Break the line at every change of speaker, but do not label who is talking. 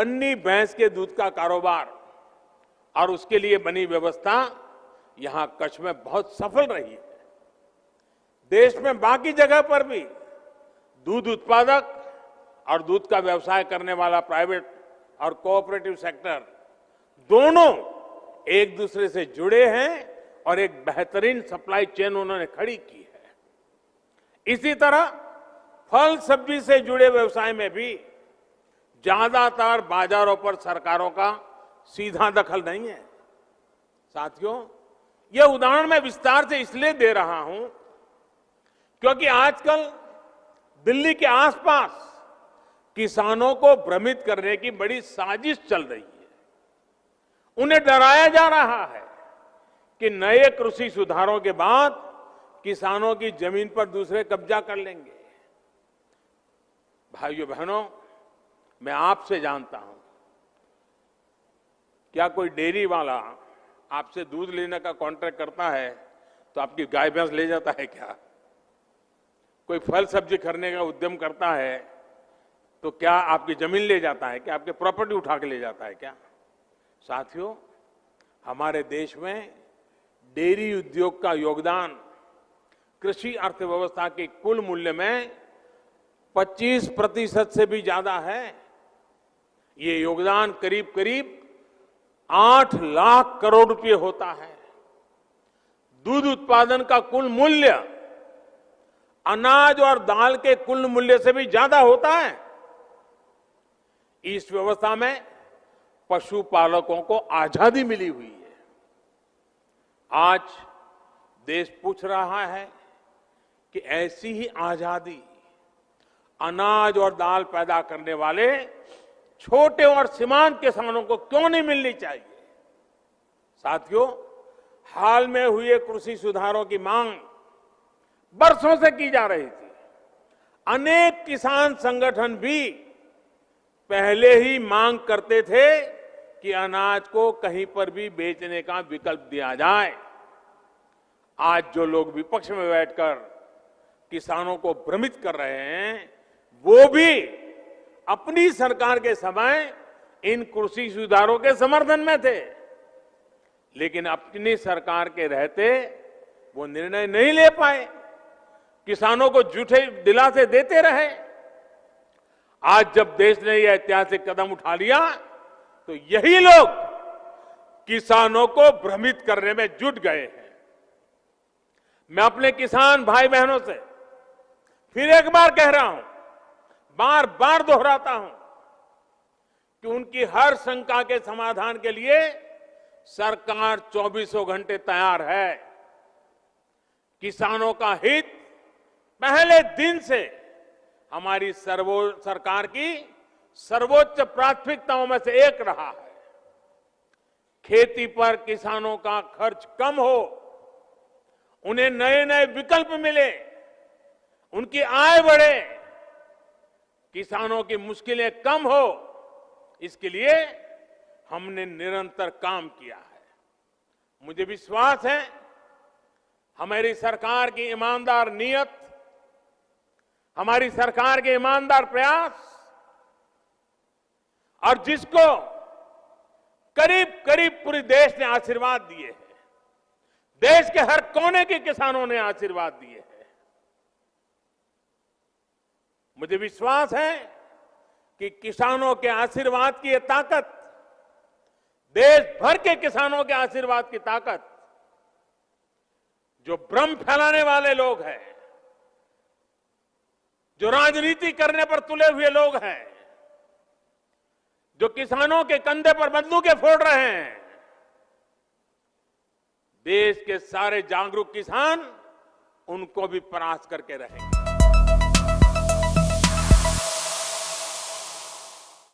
बन्नी भैंस के दूध का कारोबार और उसके लिए बनी व्यवस्था यहां कच्छ में बहुत सफल रही है। देश में बाकी जगह पर भी दूध उत्पादक और दूध का व्यवसाय करने वाला प्राइवेट और कोऑपरेटिव सेक्टर दोनों एक दूसरे से जुड़े हैं और एक बेहतरीन सप्लाई चेन उन्होंने खड़ी की है। इसी तरह फल सब्जी से जुड़े व्यवसाय में भी ज्यादातर बाजारों पर सरकारों का सीधा दखल नहीं है। साथियों, यह उदाहरण मैं विस्तार से इसलिए दे रहा हूं क्योंकि आजकल दिल्ली के आसपास किसानों को भ्रमित करने की बड़ी साजिश चल रही है। उन्हें डराया जा रहा है कि नए कृषि सुधारों के बाद किसानों की जमीन पर दूसरे कब्जा कर लेंगे। भाइयों बहनों, मैं आपसे जानता हूं, क्या कोई डेयरी वाला आपसे दूध लेने का कॉन्ट्रैक्ट करता है तो आपकी गाय भैंस ले जाता है क्या? कोई फल सब्जी खरीदने का उद्यम करता है तो क्या आपकी जमीन ले जाता है क्या? आपके प्रॉपर्टी उठा के ले जाता है क्या? साथियों, हमारे देश में डेयरी उद्योग का योगदान कृषि अर्थव्यवस्था के कुल मूल्य में 25% से भी ज्यादा है। ये योगदान करीब करीब 8 लाख करोड़ रुपए होता है। दूध उत्पादन का कुल मूल्य अनाज और दाल के कुल मूल्य से भी ज्यादा होता है। इस व्यवस्था में पशुपालकों को आजादी मिली हुई है। आज देश पूछ रहा है कि ऐसी ही आजादी अनाज और दाल पैदा करने वाले छोटे और सीमांत किसानों को क्यों नहीं मिलनी चाहिए? साथियों, हाल में हुए कृषि सुधारों की मांग बरसों से की जा रही थी। अनेक किसान संगठन भी पहले ही मांग करते थे कि अनाज को कहीं पर भी बेचने का विकल्प दिया जाए। आज जो लोग विपक्ष में बैठकर किसानों को भ्रमित कर रहे हैं, वो भी अपनी सरकार के समय इन कृषि सुधारों के समर्थन में थे, लेकिन अपनी सरकार के रहते वो निर्णय नहीं ले पाए, किसानों को झूठे दिलासे देते रहे। आज जब देश ने यह ऐतिहासिक कदम उठा लिया तो यही लोग किसानों को भ्रमित करने में जुट गए हैं। मैं अपने किसान भाई बहनों से फिर एक बार कह रहा हूं, बार बार दोहराता हूं कि उनकी हर शंका के समाधान के लिए सरकार 24 घंटे तैयार है। किसानों का हित पहले दिन से हमारी सरकार की सर्वोच्च प्राथमिकताओं में से एक रहा है। खेती पर किसानों का खर्च कम हो, उन्हें नए नए विकल्प मिले, उनकी आय बढ़े, किसानों की मुश्किलें कम हो, इसके लिए हमने निरंतर काम किया है। मुझे विश्वास है हमारी सरकार की ईमानदार नीयत, हमारी सरकार के ईमानदार प्रयास और जिसको करीब करीब पूरे देश ने आशीर्वाद दिए हैं, देश के हर कोने के किसानों ने आशीर्वाद दिए हैं। मुझे विश्वास है कि किसानों के आशीर्वाद की ये ताकत, देश भर के किसानों के आशीर्वाद की ताकत, जो भ्रम फैलाने वाले लोग हैं, जो राजनीति करने पर तुले हुए लोग हैं, जो किसानों के कंधे पर बंदूकें फोड़ रहे हैं, देश के सारे जागरूक किसान उनको भी परास्त करके रहेंगे।